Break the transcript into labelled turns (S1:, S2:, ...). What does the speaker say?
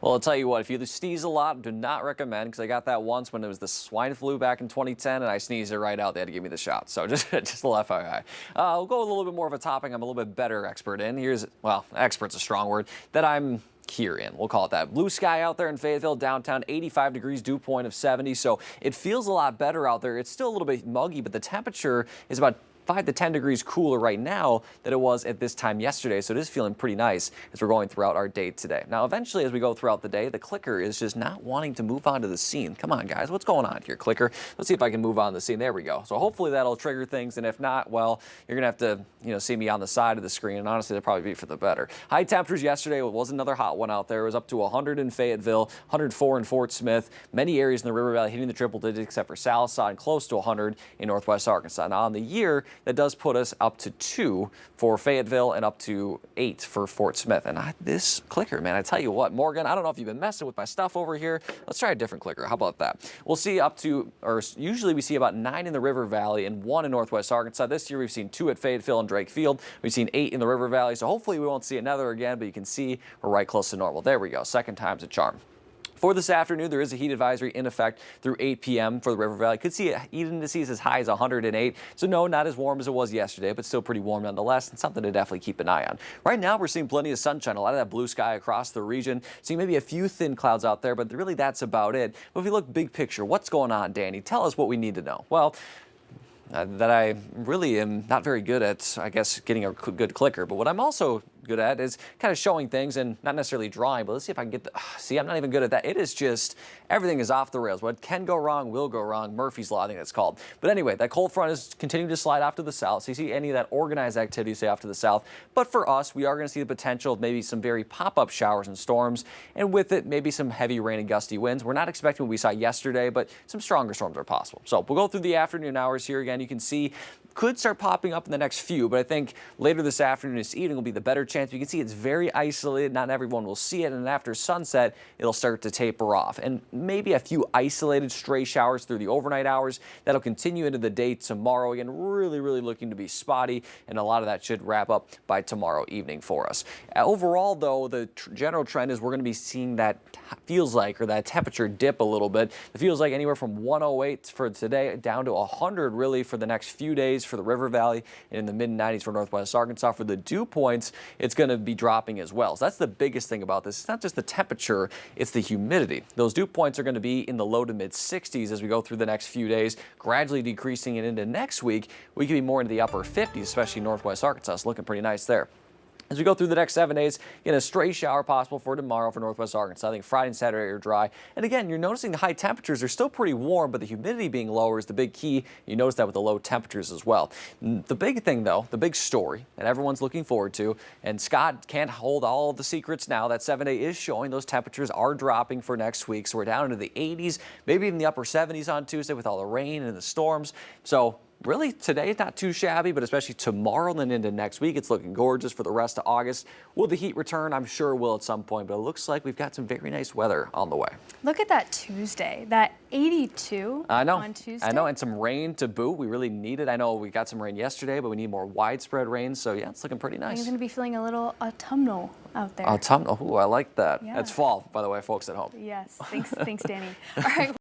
S1: Well, I'll tell you what, if you sneeze a lot, do not recommend, because I got that once when it was the swine flu back in 2010, and I sneezed it right out. They had to give me the shot. So just a little FYI. We'll go with a little bit more of a topic I'm a little bit better expert in. Expert's a strong word, that I'm here in. We'll call it that. Blue sky out there in Fayetteville, downtown, 85 degrees, dew point of 70. So it feels a lot better out there. It's still a little bit muggy, but the temperature is about 5 to 10 degrees cooler right now than it was at this time yesterday. So it is feeling pretty nice as we're going throughout our day today. Now, eventually, as we go throughout the day, the clicker is just not wanting to move onto the scene. Come on, guys. What's going on here, clicker? Let's see if I can move on the scene. There we go. So hopefully that'll trigger things. And if not, well, you're going to have to, see me on the side of the screen. And honestly, that'll probably be for the better. High temperatures yesterday. It was another hot one out there. It was up to 100 in Fayetteville, 104 in Fort Smith. Many areas in the River Valley hitting the triple digits except for Sallisaw, and close to 100 in Northwest Arkansas. Now, on the year, that does put us up to 2 for Fayetteville and up to 8 for Fort Smith. And this clicker, man, I tell you what, Morgan, I don't know if you've been messing with my stuff over here. Let's try a different clicker. How about that? We'll see up to, or usually we see about 9 in the River Valley and 1 in Northwest Arkansas. This year we've seen 2 at Fayetteville and Drake Field. We've seen 8 in the River Valley. So hopefully we won't see another again, but you can see we're right close to normal. There we go. Second time's a charm. For this afternoon, there is a heat advisory in effect through 8 p.m. for the River Valley. Could see heat indices as high as 108. So no, not as warm as it was yesterday, but still pretty warm nonetheless, and something to definitely keep an eye on. Right now, we're seeing plenty of sunshine, a lot of that blue sky across the region. Seeing maybe a few thin clouds out there, but really that's about it. But if you look big picture, what's going on, Danny? Tell us what we need to know. Well, that I really am not very good at, I guess, getting a good clicker. But what I'm also good at is kind of showing things and not necessarily drawing, but let's see if I can get the, see, I'm not even good at that. It is just, everything is off the rails. What can go wrong will go wrong. Murphy's Law, I think that's called. But anyway, that cold front is continuing to slide off to the south. So you see any of that organized activity say off to the south. But for us, we are going to see the potential of maybe some very pop-up showers and storms. And with it, maybe some heavy rain and gusty winds. We're not expecting what we saw yesterday, but some stronger storms are possible. So we'll go through the afternoon hours here again. You can see could start popping up in the next few, but I think later this afternoon, this evening will be the better chance. You can see it's very isolated. Not everyone will see it, and after sunset, it'll start to taper off. And maybe a few isolated stray showers through the overnight hours. That'll continue into the day tomorrow. Again, really looking to be spotty, and a lot of that should wrap up by tomorrow evening for us. Overall, though, the general trend is we're going to be seeing that that temperature dip a little bit. It feels like anywhere from 108 for today down to 100 really for the next few days for the River Valley, and in the mid-90s for Northwest Arkansas. For the dew points, it's going to be dropping as well. So that's the biggest thing about this. It's not just the temperature, it's the humidity. Those dew points are going to be in the low to mid-60s as we go through the next few days, gradually decreasing, and into next week, we could be more into the upper 50s, especially Northwest Arkansas. It's looking pretty nice there. As we go through the next 7 days, again, a stray shower possible for tomorrow for Northwest Arkansas. I think Friday and Saturday are dry. And again, you're noticing the high temperatures are still pretty warm, but the humidity being lower is the big key. You notice that with the low temperatures as well. The big thing, though, the big story that everyone's looking forward to, and Scott can't hold all of the secrets now, that 7 day is showing those temperatures are dropping for next week. So we're down into the 80s, maybe even the upper 70s on Tuesday with all the rain and the storms. So really, today, not too shabby, but especially tomorrow and then into next week, it's looking gorgeous for the rest of August. Will the heat return? I'm sure it will at some point, but it looks like we've got some very nice weather on the way.
S2: Look at that Tuesday, that 82 on Tuesday.
S1: I know, and some rain to boot. We really need it. I know we got some rain yesterday, but we need more widespread rain. So, yeah, it's looking pretty nice.
S2: You're going to be feeling a little autumnal out there.
S1: Autumnal? Ooh, I like that.
S2: Yeah.
S1: That's fall, by the way, folks at home.
S2: Yes. Thanks, Danny. All right.